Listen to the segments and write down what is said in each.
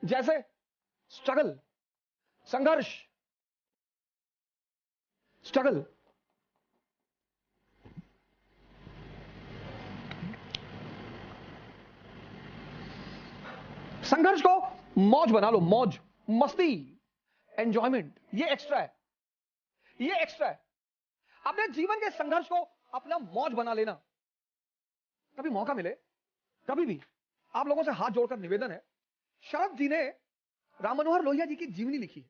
जैसे स्ट्रगल, संघर्ष, स्ट्रगल। संघर्ष को मौज बना लो, मौज, मस्ती, एंजॉयमेंट। ये एक्स्ट्रा है, ये एक्स्ट्रा है। अपने जीवन के संघर्ष को अपना मौज बना लेना। कभी मौका मिले, कभी भी आप लोगों से हाथ जोड़कर निवेदन है, शरद जी ने राम मनोहर लोहिया जी की जीवनी लिखी है।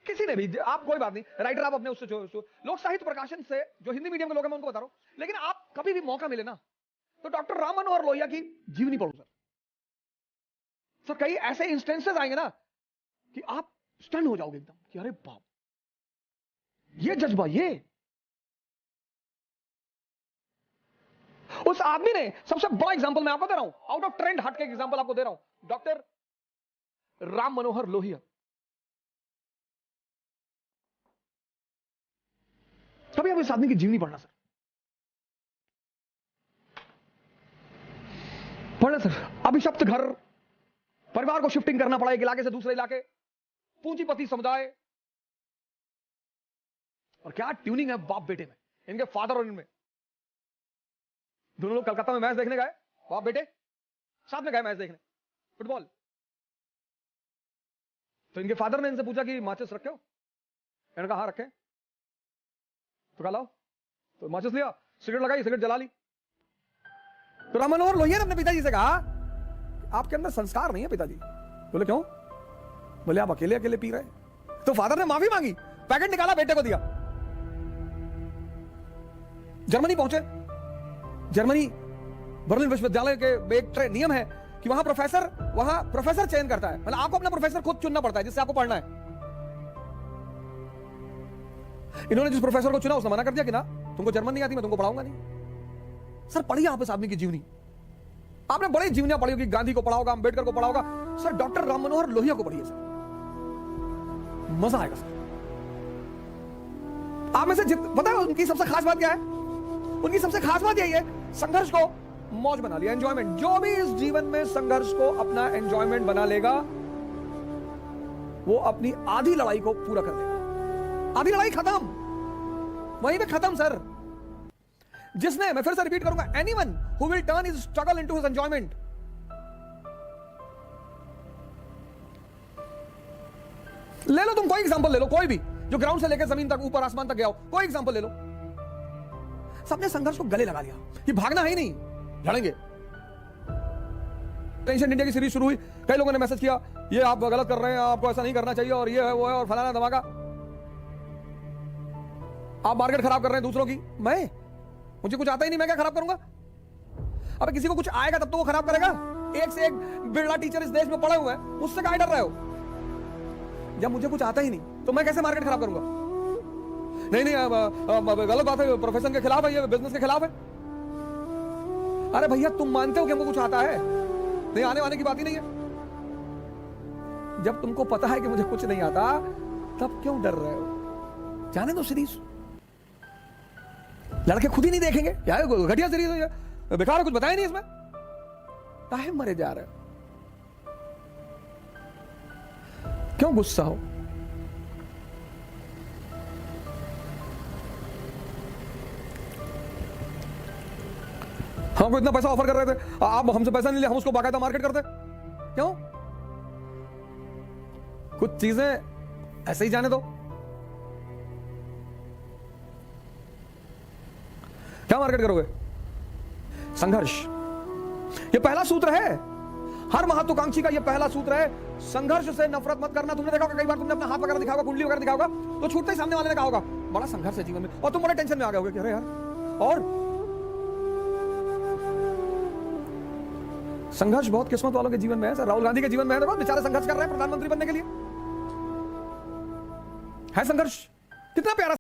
किसी ने भी, आप कोई बात नहीं, राइटर आप अपने उससे लोक साहित्य प्रकाशन से, जो हिंदी मीडियम के लोग हैं मैं उनको बता रहा हूं, लेकिन आप कभी भी मौका मिले ना तो डॉक्टर राम मनोहर लोहिया की जीवनी पढ़ो सर। सर कई ऐसे इंस्टेंसेस आएंगे ना कि आप स्टन हो जाओगे एकदम कि अरे बाप, ये जज्बा, ये उस आदमी ने सबसे बड़ा एग्जांपल मैं आपको दे रहा हूं, आउट ऑफ ट्रेंड हट के एग्जांपल आपको दे रहा हूं, डॉक्टर राम मनोहर लोहिया। कभी आप इस आदमी की जीवनी पढ़ना सर, पढ़ना सर। अभिशप्त घर, परिवार को शिफ्टिंग करना पड़ा एक इलाके से दूसरे इलाके, पूंजीपति समुदाय, और क्या ट्यूनिंग है बाप बेटे में, इनके फादर और इनमें। दोनों लोग कलकत्ता में मैच देखने गए, बाप बेटे साथ में गए मैच देखने, फुटबॉल। तो इनके फादर ने इनसे पूछा कि माचिस रखे हो? इन्होंने कहा हाँ रखे। तो कहा लाओ, तो माचिस लिया, सिगरेट लगाई, सिगरेट जला ली। तो राम मनोहर लोहिया ने अपने पिताजी से कहा आपके अंदर संस्कार नहीं है पिताजी। बोले क्यों? बोले आप अकेले अकेले पी रहे। तो फादर ने माफी मांगी, पैकेट निकाला, बेटे को दिया। जर्मनी पहुंचे, जर्मनी बर्लिन विश्वविद्यालय के एक नियम है कि वहां प्रोफेसर चयन करता है, मतलब आपको अपना प्रोफेसर खुद चुनना पड़ता है जिससे आपको पढ़ना है। इन्होंने जिस प्रोफेसर को चुना उसने मना कर दिया कि ना तुमको जर्मन नहीं आती, मैं तुमको पढ़ाऊंगा नहीं। सर पढ़िए आप इस आदमी की जीवनी, आपने बड़ी जीवनियां पढ़ी होगी, गांधी को पढ़ा होगा, अंबेडकर को पढ़ा होगा, सर डॉक्टर राम मनोहर लोहिया को पढ़िए सर, मजा आएगा सर। आप में से पता है उनकी सबसे खास बात क्या है? उनकी सबसे खास बात यही है, संघर्ष को मौज बना लिया, एंजॉयमेंट। जो भी इस जीवन में संघर्ष को अपना एंजॉयमेंट बना लेगा वो अपनी आधी लड़ाई को पूरा कर लेगा। आधी लड़ाई खत्म, वहीं पे खत्म सर। जिसने, मैं फिर से रिपीट करूंगा, anyone who will turn his struggle into his enjoyment, ले लो तुम कोई एग्जांपल ले लो, कोई भी जो ग्राउंड से लेकर जमीन तक, ऊपर आसमान तक गया हो, कोई एग्जांपल ले लो। सबने संघर्ष को गले लगा लिया कि भागना है ही नहीं, लड़ेंगे। टेंशन इंडिया की सीरीज शुरू हुई, कई लोगों ने मैसेज किया ये आप गलत कर रहे हैं, आपको ऐसा नहीं करना चाहिए, और ये है वो है और फलाना धमाका, आप मार्केट खराब कर रहे हैं दूसरों की। मुझे कुछ आता ही नहीं, मैं क्या खराब करूंगा? अब किसी को कुछ आएगा तब तो वो खराब करेगा। एक से एक बिरला टीचर इस देश में पड़े हुए हैं, मुझसे काहे डर रहे हो? जब मुझे कुछ आता ही नहीं तो मैं कैसे मार्केट खराब करूंगा? नहीं गलत बात है, प्रोफेशन के खिलाफ है, ये बिजनेस के खिलाफ है। अरे भैया तुम मानते हो कि हमको कुछ आता है? नहीं, आने वाने की बात ही नहीं है। जब तुमको पता है कि मुझे कुछ नहीं आता तब क्यों डर रहे हो? जाने दो सीरीज, लड़के खुद ही नहीं देखेंगे यार, घटिया सीरीज है, बेकार है, कुछ बताया नहीं इसमें, काहे मरे जा रहे हो? क्यों गुस्सा हो? हमको इतना पैसा ऑफर कर रहे थे, आप हमसे पैसा नहीं ले, हम उसको बाकायदा मार्केट करते, क्यों? कुछ चीजें ऐसे ही जाने दो। क्या मार्केट करोगे? संघर्ष, ये पहला सूत्र है हर महत्वाकांक्षी का, ये पहला सूत्र है, संघर्ष से नफरत मत करना। तुमने देखा होगा कई बार, तुमने अपना हाथ वगैरह दिखाओगा, कुंडली वगैरह दिखाओगा, तो छूटते ही सामने वाले ने कहा होगा बड़ा संघर्ष है जीवन में, और तुम बड़े टेंशन में आ गए होगे कि अरे यार। और संघर्ष बहुत किस्मत वालों के जीवन में है सर। राहुल गांधी के जीवन में है, देखो बेचारे संघर्ष कर रहे हैं प्रधानमंत्री बनने के लिए, है संघर्ष। कितना प्यारा